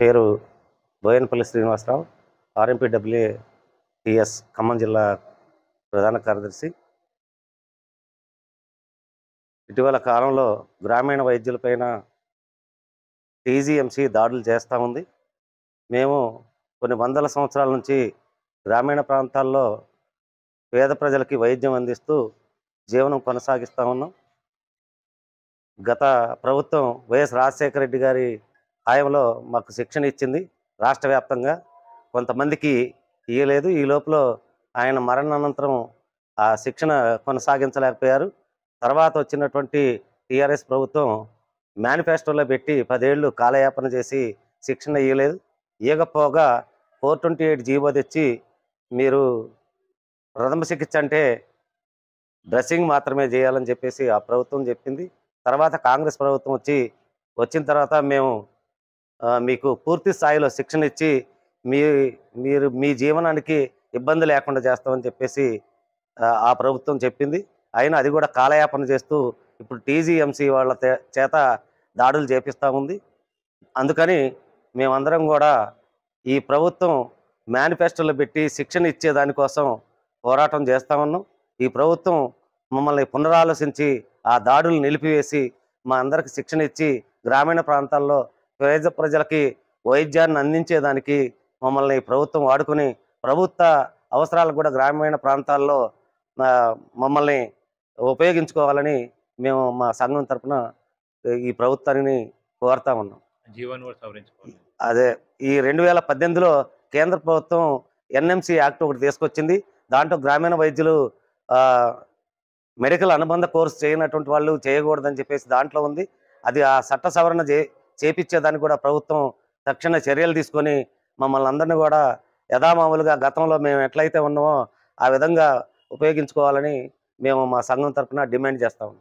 పేరు బోయనపల్లి శ్రీనివాసరావు, ఆర్ఎంపీడబ్ల్యూఏ టీఎస్ ఖమ్మం జిల్లా ప్రధాన కార్యదర్శి. ఇటీవల కాలంలో గ్రామీణ వైద్యులపైన టీజీఎంసీ దాడులు చేస్తూ ఉంది. మేము కొన్ని వందల సంవత్సరాల నుంచి గ్రామీణ ప్రాంతాల్లో పేద ప్రజలకి వైద్యం అందిస్తూ జీవనం కొనసాగిస్తూ ఉన్నాం. గత ప్రభుత్వం వైఎస్ రాజశేఖర రెడ్డి గారి హయాంలో మాకు శిక్షణ ఇచ్చింది రాష్ట్ర వ్యాప్తంగా, కొంతమందికి ఇయ్యలేదు. ఈ లోపల ఆయన మరణానంతరం ఆ శిక్షణ కొనసాగించలేకపోయారు. తర్వాత వచ్చినటువంటి టీఆర్ఎస్ ప్రభుత్వం మేనిఫెస్టోలో పెట్టి 10 ఏళ్ళు కాలయాపన చేసి శిక్షణ ఇవ్వలేదు. ఇవ్వకపోగా 428 జీవో తెచ్చి మీరు ప్రథమ చికిత్స అంటే డ్రెస్సింగ్ మాత్రమే చేయాలని చెప్పేసి ఆ ప్రభుత్వం చెప్పింది. తర్వాత కాంగ్రెస్ ప్రభుత్వం వచ్చిన తర్వాత మేము మీకు పూర్తి స్థాయిలో శిక్షణ ఇచ్చి మీరు మీ జీవనానికి ఇబ్బంది లేకుండా చేస్తామని చెప్పేసి ఆ ప్రభుత్వం చెప్పింది. అయినా అది కూడా కాలయాపన చేస్తూ ఇప్పుడు టీజీఎంసీ వాళ్ళ చేత దాడులు చేపిస్తూ ఉంది. అందుకని మేమందరం కూడా ఈ ప్రభుత్వం మేనిఫెస్టోలో పెట్టి శిక్షణ ఇచ్చే దానికోసం పోరాటం చేస్తూ ఉన్నాం. ఈ ప్రభుత్వం మమ్మల్ని పునరాలోచించి ఆ దాడులు నిలిపివేసి మా అందరికి శిక్షణ ఇచ్చి గ్రామీణ ప్రాంతాల్లో పేద ప్రజలకి వైద్యాన్ని అందించేదానికి మమ్మల్ని ప్రభుత్వం వాడుకొని ప్రభుత్వ అవసరాలకు కూడా గ్రామీణ ప్రాంతాల్లో మమ్మల్ని ఉపయోగించుకోవాలని మేము మా సంఘం తరఫున ఈ ప్రభుత్వాన్ని కోరుతా ఉన్నాం. అదే ఈ 2018లో కేంద్ర ప్రభుత్వం ఎన్ఎంసీ యాక్ట్ ఒకటి తీసుకొచ్చింది. దాంట్లో గ్రామీణ వైద్యులు మెడికల్ అనుబంధ కోర్సు చేయనటువంటి వాళ్ళు చేయకూడదని చెప్పేసి దాంట్లో ఉంది. అది ఆ చట్ట సవరణ చేపించేదానికి కూడా ప్రభుత్వం తక్షణ చర్యలు తీసుకొని మమ్మల్ని అందరినీ కూడా యథామామూలుగా గతంలో మేము ఎట్లయితే ఉన్నామో ఆ విధంగా ఉపయోగించుకోవాలని మేము మా సంఘం తరఫున డిమాండ్ చేస్తాము.